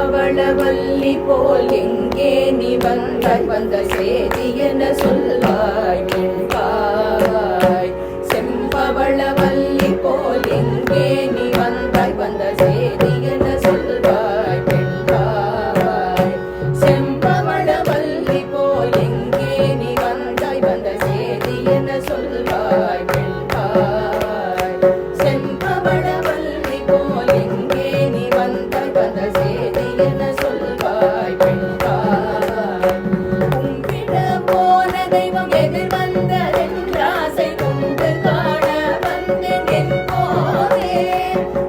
செம்பவளவல்லி போல் எங்கே நீ வந்தாய் வந்த சேதி என சொல்வாய் வெண்பாய். செம்பவளவல்லி போல் எங்கே நீ வந்தாய் வந்த சேதி என சொல்வாய் வெண்பாய். செம்பவளவல்லி போல் எங்கே நீ வந்தாய் வந்த சேதி என சொல்வாய் வெண்பாய். செம்பவளவல்லி போல் எங்கே நீ வந்தாய் வந்த சேதி என சொல்வாய் வெண்பாய். கும்பிட போன தெய்வம் எதிர் வந்ததென்றாசை கொண்டு காண வந்தேன் என் போதே.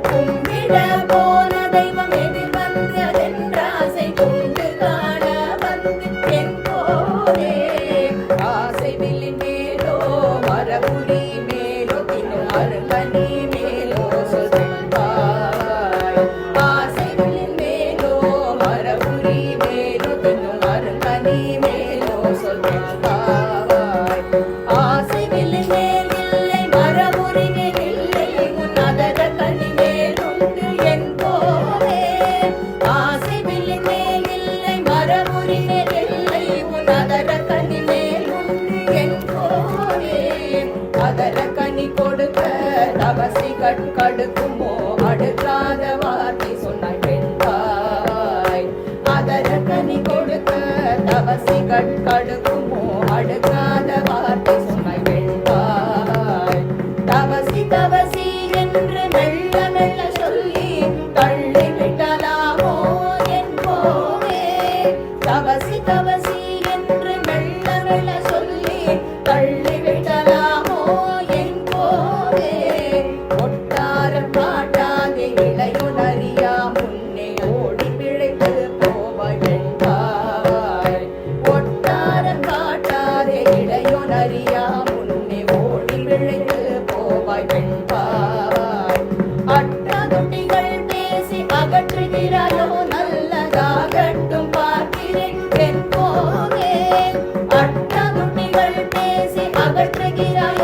கும்பிட போன தெய்வம் எதிர் வந்ததென்றாசை கொண்டு காண வந்தேன் என் போதே. ஆசை வில்லின் மேலோ மரபுரி மேலோ தின்னும் அருங்கனி மேலோ சொல் வெண்பாய். ஆசை வில்லின் மேலோ மரபுரி மேலோ தின்னும் அருங்கனி மேலோ சொல் வெண்பாய். ஆசை வில்லின் மேல் இல்லை மரபுரி மேல் இல்லை உன் அதர கனி மேலுண்டு என் போதே. ஆசை வில்லின் மேல் இல்லை மரபுரி மேல் இல்லை உன் அதர கனி மேலுண்டு என் போதே. அதர கனி கொடுக்க தவசி கடுக்குமோ அடுக்காத வார்த்தை சொன்னாய் வெண்பாய். அதர கனி கொடுக்க தவசி கடுக்குமோ அடுக்காத வார்த்தை சொன்னாய் வெண்பாய். தவசி தவசி என்று மெல்ல மெல்ல சொல்லி தள்ளி விட்டலாமோ என் போவே. தவசி தவசி என்று மெல்ல மெல்ல சொல்லி தள்ளி விட்டலாமோ என் போவே. ஒட்டாரம் காட்டாதே இளையுணரியா முன்னே ஓடி பிழைத்து போவாய் வெண்பாய். ஒட்டாரம் காட்டாதே இளையுணரியா முன்னே ஓடி பிழைத்து போவாய் வெண்பாய். அற்ற துட்டிகள் பேசி அகற்றுகிறாயோ நல்லதாகட்டும் பார்க்கிறேன் என் போவே. அற்ற துட்டிகள் பேசி அகற்றுகிறாய்